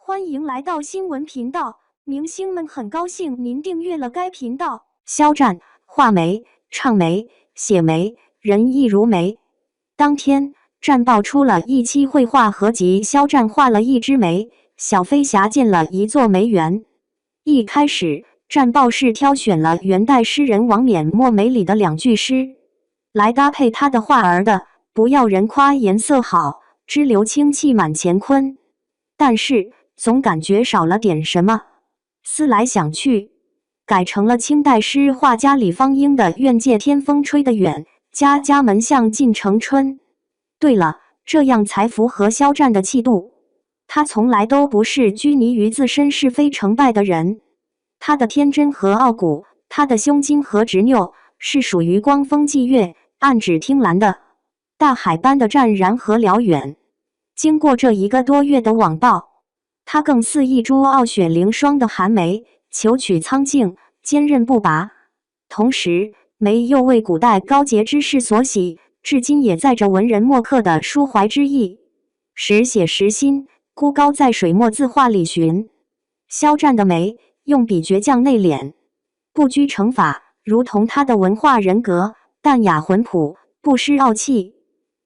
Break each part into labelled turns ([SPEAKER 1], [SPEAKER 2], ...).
[SPEAKER 1] 欢迎来到新闻频道，明星们很高兴您订阅了该频道。肖战画眉、唱眉、写眉，人亦如眉。当天，战报出了一期绘画合集，肖战画了一只眉，小飞侠建了一座梅园。一开始，战报是挑选了元代诗人王冕墨梅里的2句诗，来搭配他的画儿的“不要人夸颜色好，只留清气满乾坤”。但是总感觉少了点什么，思来想去，改成了清代诗画家李方英的“愿借天风吹得远，家家门巷尽成春”。对了，这样才符合肖战的气度。他从来都不是拘泥于自身是非成败的人，他的天真和傲骨，他的胸襟和执拗，是属于光风霁月、暗指听澜的大海般的湛然和辽远。经过这1个多月的网暴，他更似一株傲雪凌霜的寒梅，求取苍劲，坚韧不拔。同时，梅又为古代高洁之士所喜，至今也载着文人墨客的抒怀之意。时写时新，孤高在水墨字画里寻。肖战的眉，用笔倔强内敛，不拘成法，如同他的文化人格，淡雅浑朴，不失傲气。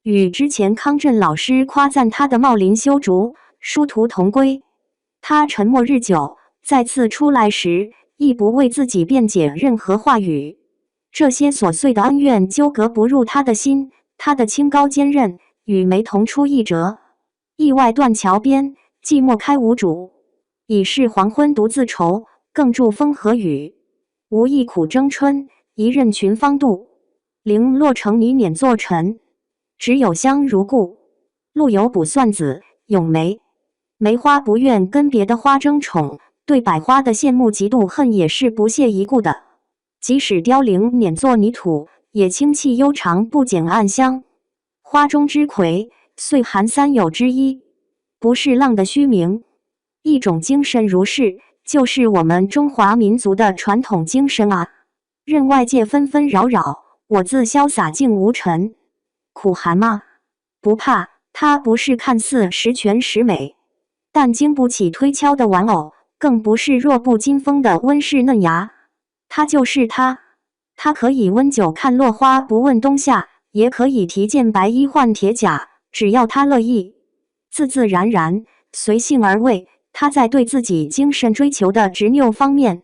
[SPEAKER 1] 与之前康震老师夸赞他的茂林修竹，殊途同归。他沉默日久，再次出来时，亦不为自己辩解任何话语。这些琐碎的恩怨纠葛不入他的心，他的清高坚韧，与梅同出一辙。意外断桥边，寂寞开无主。已是黄昏独自愁，更著风和雨。无意苦争春，一任群芳妒。零落成泥碾作尘，只有香如故。陆游卜算子，咏梅。梅花不愿跟别的花争宠，对百花的羡慕嫉妒恨也是不屑一顾的。即使凋零碾作泥土，也清气悠长，不减暗香。花中之魁，岁寒三友之一，不是浪的虚名。一种精神如是，就是我们中华民族的传统精神啊！任外界纷纷扰扰，我自潇洒静无尘。苦寒吗？不怕，它不是看似十全十美，但经不起推敲的玩偶，更不是弱不禁风的温室嫩芽。它就是它，它可以温酒看落花，不问冬夏，也可以提剑白衣换铁甲，只要他乐意，自自然然，随性而为。他在对自己精神追求的执拗方面，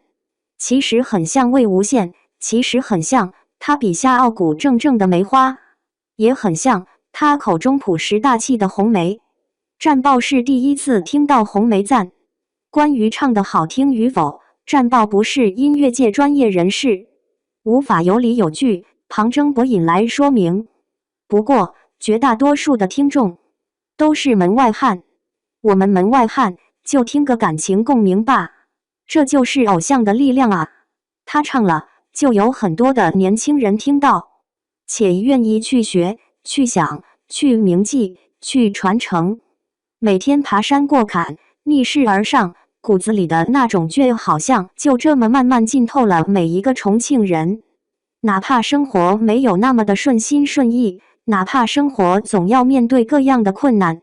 [SPEAKER 1] 其实很像魏无羡，其实很像他笔下傲骨铮铮的梅花，也很像他口中朴实大气的红梅。战报是第一次听到红梅赞。关于唱得好听与否，战报不是音乐界专业人士，无法有理有据、旁征博引来说明。不过，绝大多数的听众都是门外汉，我们门外汉就听个感情共鸣吧，这就是偶像的力量啊！他唱了，就有很多的年轻人听到，且愿意去学、去想、去铭记、去传承。每天爬山过坎，逆势而上，骨子里的那种倔好像就这么慢慢浸透了每一个重庆人。哪怕生活没有那么的顺心顺意，哪怕生活总要面对各样的困难，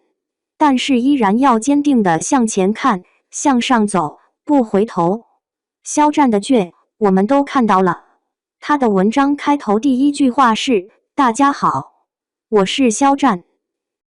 [SPEAKER 1] 但是依然要坚定地向前看，向上走，不回头。肖战的倔，我们都看到了。他的文章开头第1句话是：大家好，我是肖战。